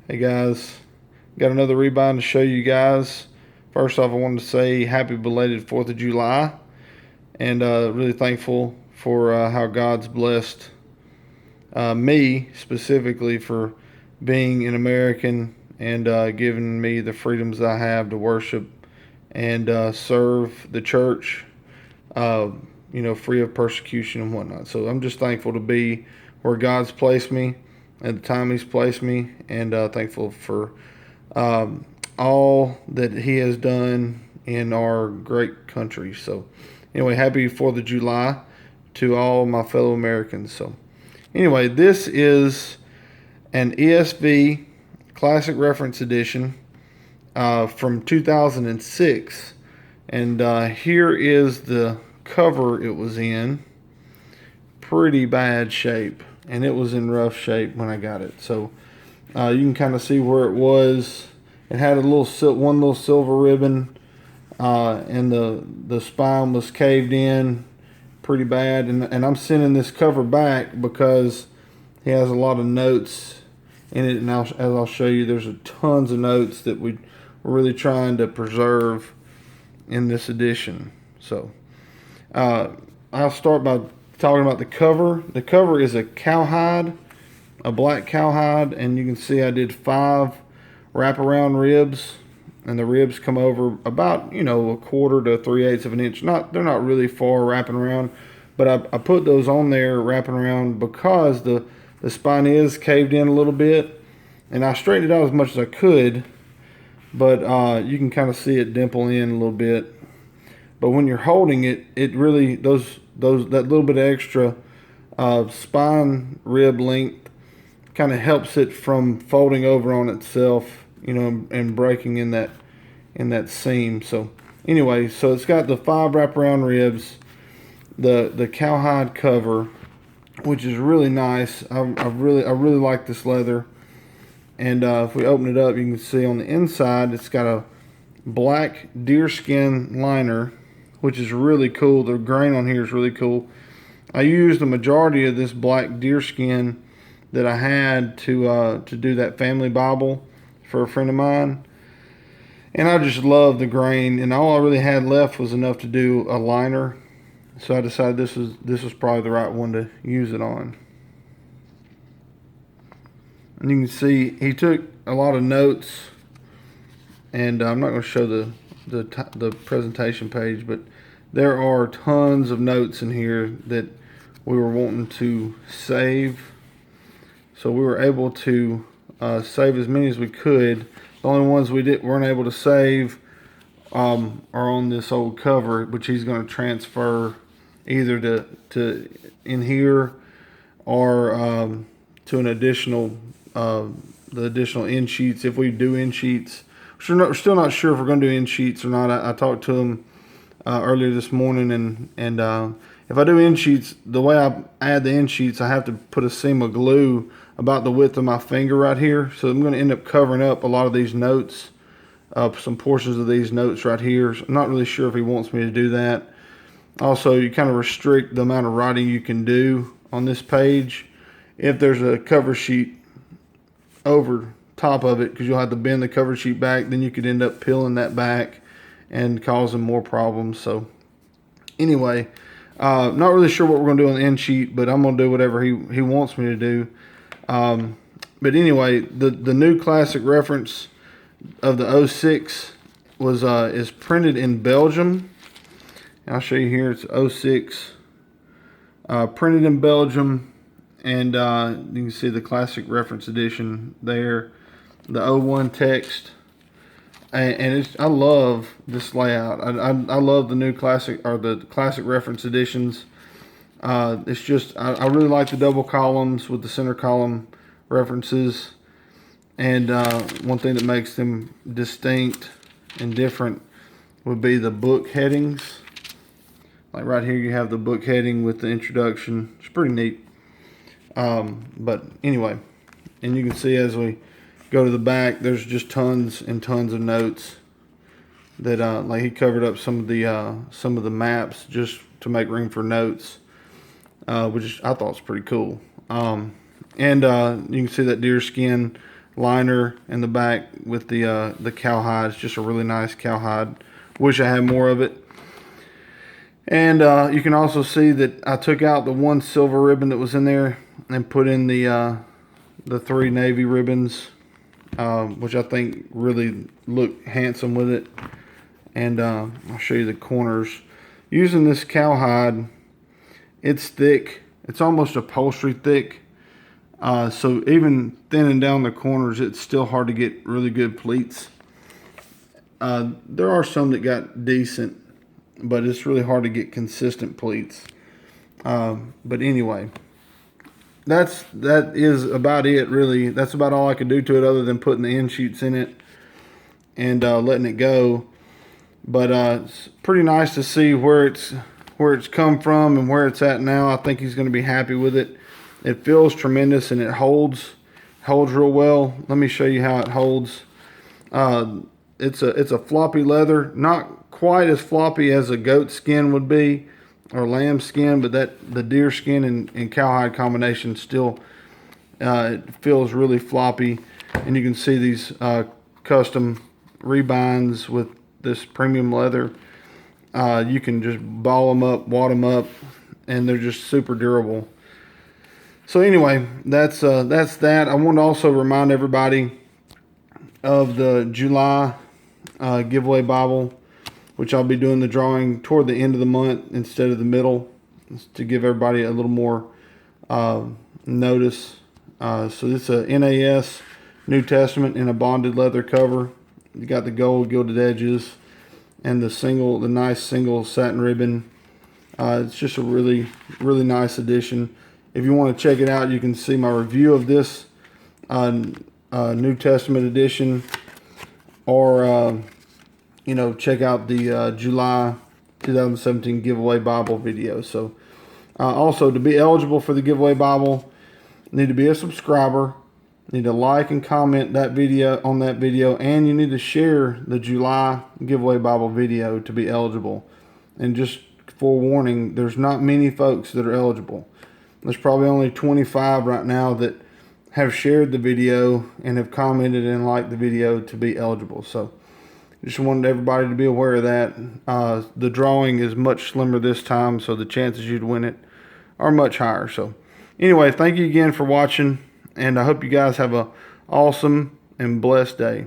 Hey guys, got another Rebind to show you guys. First off, I wanted to say happy belated 4th of July and really thankful for how God's blessed me specifically for being an American and giving me the freedoms I have to worship and serve the church, uh, free of persecution and whatnot. So I'm just thankful to be where God's placed me at the time He's placed me, and thankful for um, all that He has done in our great country. So, anyway, happy 4th of July to all my fellow Americans. So, anyway, this is an ESV Classic Reference Edition from 2006, and here is the cover it was in. Pretty bad shape, and it was in rough shape when I got it. So you can kind of see where it was. It had one little silver ribbon, and the spine was caved in pretty bad. And I'm sending this cover back because he has a lot of notes in it, and as I'll show you, there's tons of notes that we're really trying to preserve in this edition. So I'll start by talking about the cover. The cover is a cowhide, a black cowhide, and you can see I did 5 wraparound ribs, and the ribs come over about, a quarter to 3/8 of an inch. They're not really far wrapping around, but I put those on there wrapping around because the spine is caved in a little bit, and I straightened it out as much as I could, but you can kind of see it dimple in a little bit. But when you're holding it, it really that little bit of extra spine rib length kind of helps it from folding over on itself, and breaking in that seam. So anyway, so it's got the 5 wraparound ribs, the cowhide cover, which is really nice. I really like this leather. And if we open it up, you can see on the inside it's got a black deerskin liner, which is really cool. The grain on here is really cool. I used the majority of this black deerskin that I had to do that family Bible for a friend of mine, and I just love the grain. And all I really had left was enough to do a liner, so I decided this was probably the right one to use it on. And you can see he took a lot of notes, and I'm not going to show the presentation page, but there are tons of notes in here that we were wanting to save. So we were able to save as many as we could. The only ones we weren't able to save are on this old cover, which he's going to transfer either to in here or to an additional the additional end sheets if we do end sheets. We're still not sure if we're going to do end sheets or not. I talked to him earlier this morning, and if I do end sheets, the way I add the end sheets, I have to put a seam of glue about the width of my finger right here. So I'm going to end up covering up a lot of these notes, some portions of these notes right here. So I'm not really sure if he wants me to do that. Also, you kind of restrict the amount of writing you can do on this page if there's a cover sheet over top of it, because you'll have to bend the cover sheet back. Then you could end up peeling that back and causing more problems. So anyway, not really sure what we're going to do on the end sheet, but I'm going to do whatever he wants me to do. But anyway, the new classic reference of the 06 is printed in Belgium. I'll show you here. It's 06, printed in Belgium, and you can see the classic reference edition there, the 01 text. And I love this layout. I love the new classic, or the classic reference editions. It's just, I really like the double columns with the center column references. And one thing that makes them distinct and different would be the book headings. Like right here, you have the book heading with the introduction. It's pretty neat. But anyway, and you can see as we go to the back, there's just tons and tons of notes that like he covered up some of the maps just to make room for notes, which I thought was pretty cool. And you can see that deer skin liner in the back with the cowhide. It's just a really nice cowhide. Wish I had more of it. And you can also see that I took out the one silver ribbon that was in there and put in the 3 navy ribbons, which I think really look handsome with it. And I'll show you the corners. Using this cowhide, it's thick. It's almost upholstery thick. So even thinning down the corners, it's still hard to get really good pleats. There are some that got decent, but it's really hard to get consistent pleats. But anyway, that is about it, really. That's about all I could do to it, other than putting the end shoots in it and letting it go. But it's pretty nice to see where it's come from and where it's at now. I think he's going to be happy with it. It feels tremendous, and it holds real well. Let me show you how it holds. It's a floppy leather, not quite as floppy as a goat skin would be or lamb skin, but the deer skin and cowhide combination still it feels really floppy. And you can see these custom rebinds with this premium leather. You can just ball them up, wad them up, and they're just super durable. So anyway, that's that. I want to also remind everybody of the July giveaway Bible, which I'll be doing the drawing toward the end of the month instead of the middle, to give everybody a little more notice. So this is a NAS New Testament in a bonded leather cover. You got the gold gilded edges and the nice single satin ribbon. It's just a really, really nice edition. If you want to check it out, you can see my review of this New Testament edition, or check out the July 2017 giveaway Bible video. So also, to be eligible for the giveaway Bible, you need to be a subscriber. You need to like and comment that video and you need to share the July giveaway Bible video to be eligible. And just forewarning, there's not many folks that are eligible. There's probably only 25 right now that have shared the video and have commented and liked the video to be eligible. So just wanted everybody to be aware of that. The drawing is much slimmer this time, so the chances you'd win it are much higher. So anyway, thank you again for watching, and I hope you guys have an awesome and blessed day.